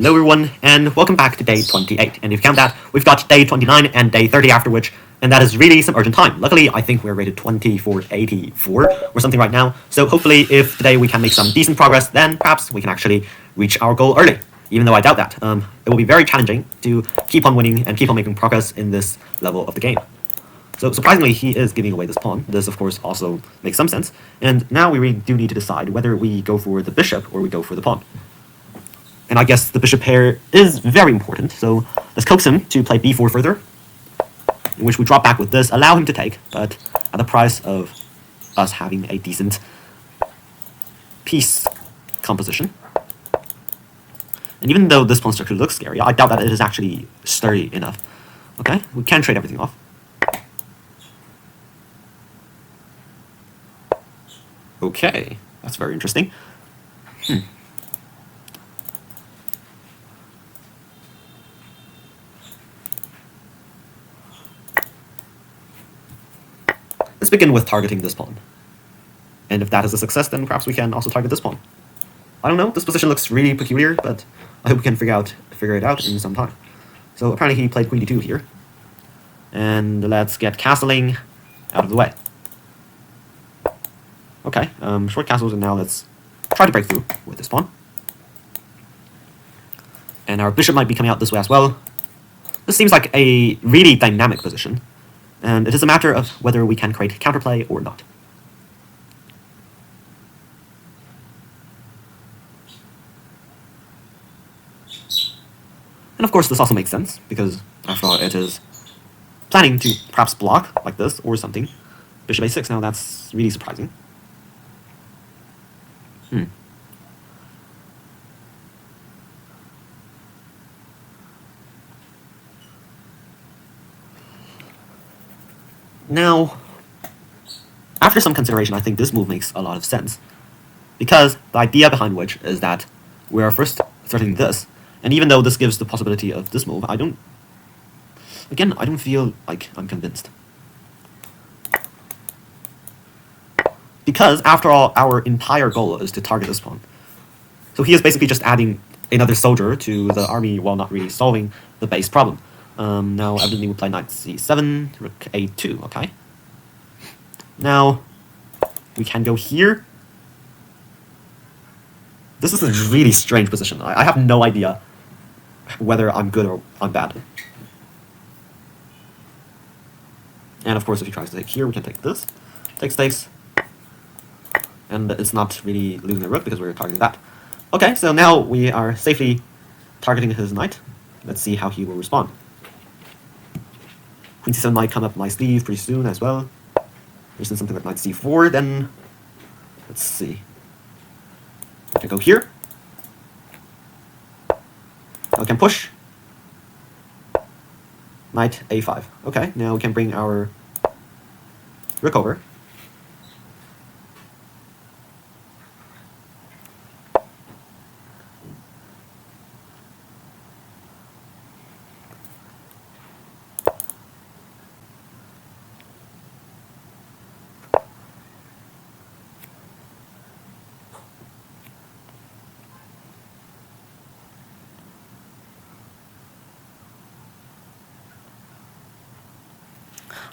Hello everyone, and welcome back to day 28. And if you count that, we've got day 29 and day 30 after which, and that is really some urgent time. Luckily, I think we're rated 2484 or something right now, so hopefully if today we can make some decent progress, then perhaps we can actually reach our goal early, even though I doubt that. It will be very challenging to keep on winning and keep on making progress in this level of the game. So surprisingly, he is giving away this pawn. This, of course, also makes some sense. And now we really do need to decide whether we go for the bishop or we go for the pawn. And I guess the bishop pair is very important, so let's coax him to play b4 further, in which we drop back with this, allow him to take, but at the price of us having a decent piece composition. And even though this pawn structure looks scary, I doubt that it is actually sturdy enough. Okay, we can trade everything off. Okay, that's very interesting. Let's begin with targeting this pawn. And if that is a success, then perhaps we can also target this pawn. I don't know, this position looks really peculiar, but I hope we can figure it out in some time. So apparently he played queen d2 here. And let's get castling out of the way. Okay, short castles, and now let's try to break through with this pawn. And our bishop might be coming out this way as well. This seems like a really dynamic position, and it is a matter of whether we can create counterplay or not. And of course this also makes sense, because after all it is planning to perhaps block like this or something. Bishop a6, now that's really surprising. Now, after some consideration, I think this move makes a lot of sense, because the idea behind which is that we are first threatening this, and even though this gives the possibility of this move, I don't feel like I'm convinced. Because, after all, our entire goal is to target this pawn. So he is basically just adding another soldier to the army while not really solving the base problem. Now, evidently we play knight c7, rook a2, okay. Now, we can go here. This is a really strange position. I have no idea whether I'm good or I'm bad. And of course, if he tries to take here, we can take this. Takes. And it's not really losing the rook because we're targeting that. Okay, so now we are safely targeting his knight. Let's see how he will respond. Queen c7 might come up my sleeve pretty soon as well. There's something like knight c4, then let's see. I can go here. Now we can push. Knight a5. Okay, now we can bring our rook over.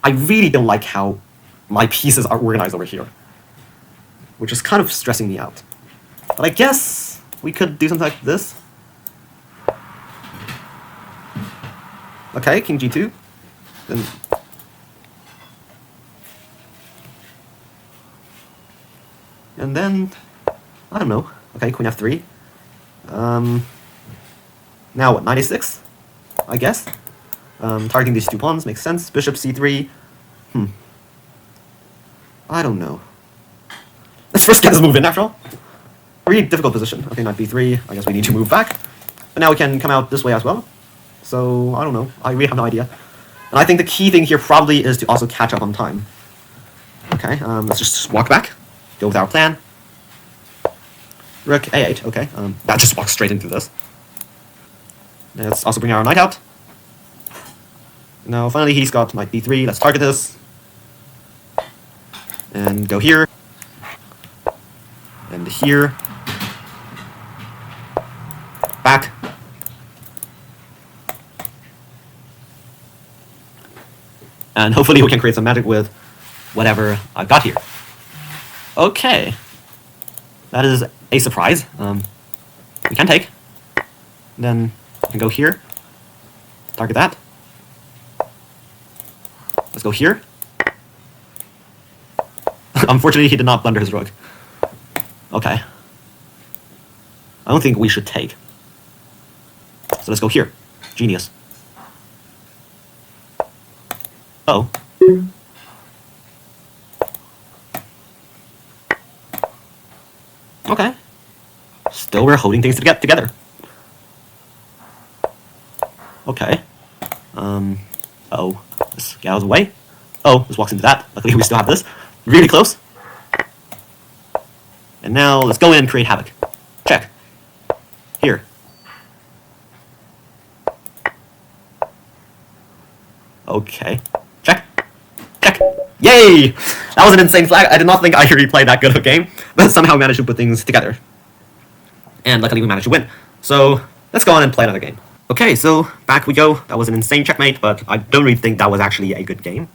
I really don't like how my pieces are organized over here, which is kind of stressing me out. But I guess we could do something like this. Okay, king g2. Then and then I don't know. Okay, queen f3. Now what? Knight a6, I guess. Targeting these two pawns makes sense. Bishop c3. I don't know. Let's first get this move in, after all. Really difficult position. Okay, knight b3. I guess we need to move back. But now we can come out this way as well. So, I don't know. I really have no idea. And I think the key thing here probably is to also catch up on time. Okay, let's just walk back. Go with our plan. Rook a8. Okay, that just walks straight into this. Let's also bring our knight out. Now, finally, he's got knight b3. Let's target this. And go here. And here. Back. And hopefully we can create some magic with whatever I've got here. Okay. That is a surprise. We can take. Then we can go here. Target that. Let's go here. Unfortunately, he did not blunder his rook. Okay. I don't think we should take. So let's go here. Genius. Oh. Okay. Still we're holding things to get together. Okay. Oh. Let's get out of the way. Oh, this walks into that. Luckily we still have this. Really close. And now let's go in and create havoc. Check. Here. Okay. Check. Check. Yay! That was an insane flag. I did not think I could replay that good of a game, but somehow managed to put things together. And luckily we managed to win. So let's go on and play another game. Okay, so back we go. That was an insane checkmate, but I don't really think that was actually a good game.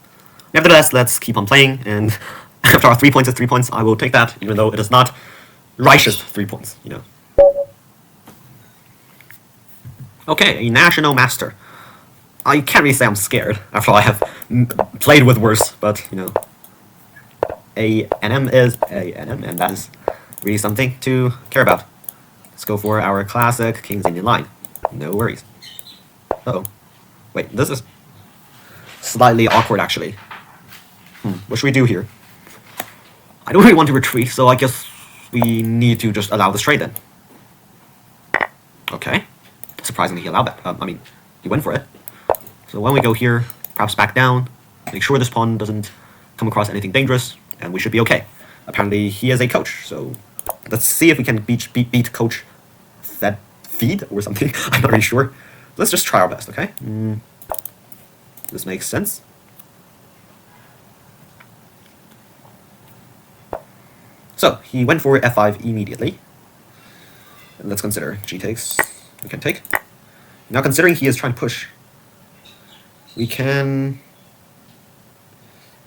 Nevertheless, let's keep on playing, and after our 3 points is 3 points, I will take that, even though it is not righteous 3 points, you know. Okay, a national master. I can't really say I'm scared, after all I have played with worse, but, you know. A NM is a NM, and that is really something to care about. Let's go for our classic King's Indian line. No worries. Uh-oh. Wait, this is slightly awkward, actually. What should we do here? I don't really want to retreat, so I guess we need to just allow this trade then. Okay. Surprisingly, he allowed that. I mean, he went for it. So when we go here, perhaps back down, make sure this pawn doesn't come across anything dangerous, and we should be okay. Apparently, he is a coach, so let's see if we can beat Coach Feed or something. I'm not really sure. Let's just try our best, okay? This makes sense. So, he went for f5 immediately. And let's consider g takes. We can take. Now, considering he is trying to push, we can...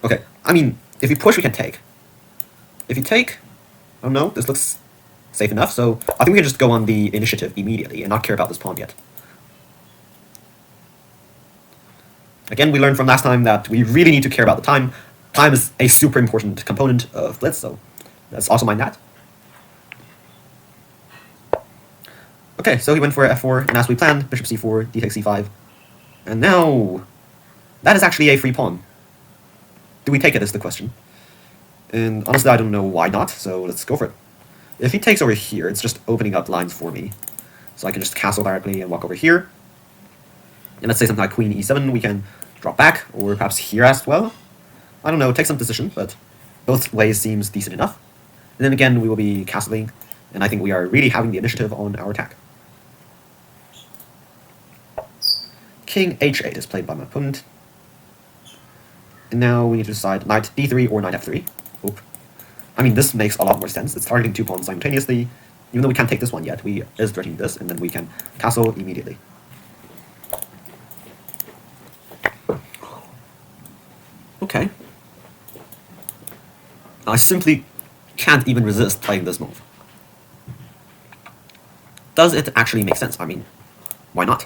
Okay, I mean, if we push, we can take. If you take, I don't know, this looks safe enough, so I think we can just go on the initiative immediately and not care about this pawn yet. Again, we learned from last time that we really need to care about the time. Time is a super important component of Blitz, so let's also mind that. Okay, so he went for f4, and as we planned, bishop c4, d takes c5. And now, that is actually a free pawn. Do we take it is the question. And honestly, I don't know why not, so let's go for it. If he takes over here, it's just opening up lines for me. So I can just castle directly and walk over here. And let's say something like queen e7, we can drop back, or perhaps here as well. I don't know, take some decision, but both ways seems decent enough. And then again, we will be castling, and I think we are really having the initiative on our attack. King h8 is played by my opponent. And now we need to decide knight d3 or knight f3. Oop. I mean, this makes a lot more sense. It's targeting 2 pawns simultaneously. Even though we can't take this one yet, we is threatening this, and then we can castle immediately. Okay. I simply can't even resist playing this move. Does it actually make sense? I mean, why not?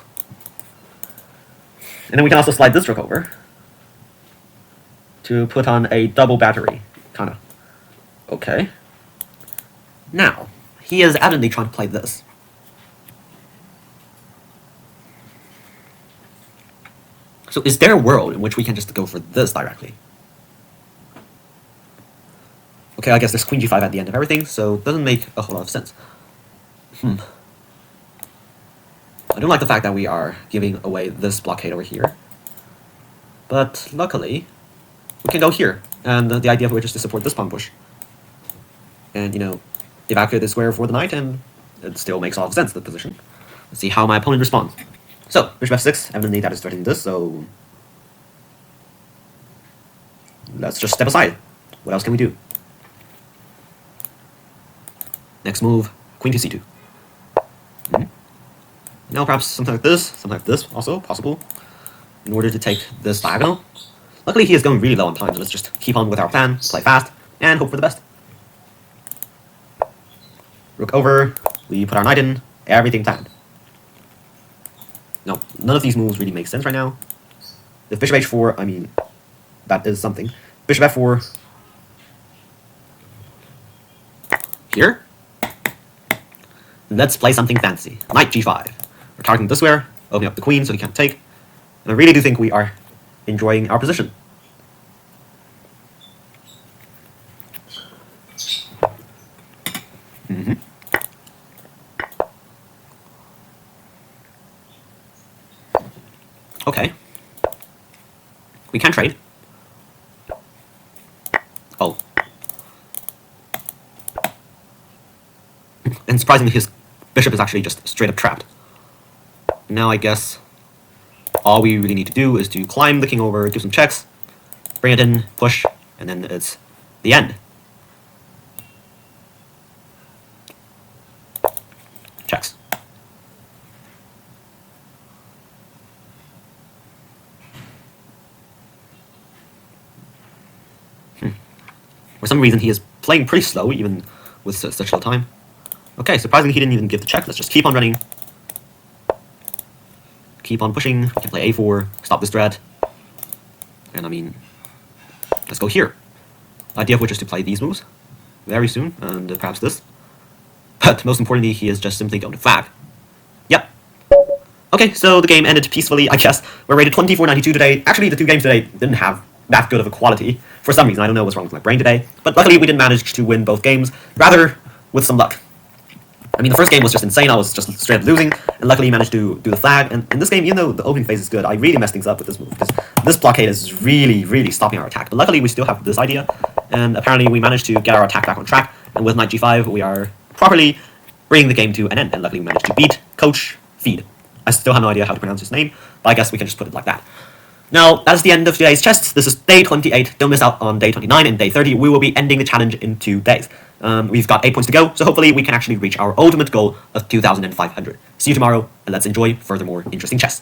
And then we can also slide this rook over to put on a double battery, kinda. Okay. Now, he is evidently trying to play this. So is there a world in which we can just go for this directly? Okay, I guess there's queen g5 at the end of everything, so it doesn't make a whole lot of sense. I don't like the fact that we are giving away this blockade over here. But luckily, we can go here, and the idea of which is to support this pawn push. And, you know, evacuate the square for the knight, and it still makes a lot of sense, the position. Let's see how my opponent responds. So, bishop f6, evidently that is threatening this, so let's just step aside. What else can we do? Next move, queen to c2. Now perhaps something like this also possible, in order to take this diagonal. Luckily, he is going really low on time, so let's just keep on with our plan, play fast, and hope for the best. Rook over, we put our knight in, everything planned. No, none of these moves really make sense right now. If bishop h4, I mean, that is something. Bishop f4. Here. Let's play something fancy. Knight g5. We're targeting this square, opening up the queen so he can't take. And I really do think we are enjoying our position. Okay. We can trade. Oh. And surprisingly, his bishop is actually just straight up trapped. Now I guess all we really need to do is to climb the king over, do some checks, bring it in, push, and then it's the end. Checks. For some reason, he is playing pretty slow, even with such little time. Okay, surprisingly, he didn't even give the check. Let's just keep on running. Keep on pushing. We can play a4, stop this threat. And I mean, let's go here. The idea of which is to play these moves very soon, and perhaps this. But most importantly, he is just simply going to flag. Yep. Okay, so the game ended peacefully, I guess. We're rated 2492 today. Actually, the two games today didn't have that good of a quality. For some reason, I don't know what's wrong with my brain today. But luckily, we didn't manage to win both games, rather with some luck. I mean, the first game was just insane. I was just straight up losing, and luckily managed to do the flag. And in this game, even though the opening phase is good, I really messed things up with this move, because this blockade is really, really stopping our attack. But luckily, we still have this idea, and apparently we managed to get our attack back on track. And with knight g5, we are properly bringing the game to an end, and luckily we managed to beat Coach Feed. I still have no idea how to pronounce his name, but I guess we can just put it like that. Now, that is the end of today's chess. This is day 28. Don't miss out on day 29 and day 30. We will be ending the challenge in 2 days. We've got 8 points to go, so hopefully we can actually reach our ultimate goal of 2,500. See you tomorrow, and let's enjoy furthermore interesting chess.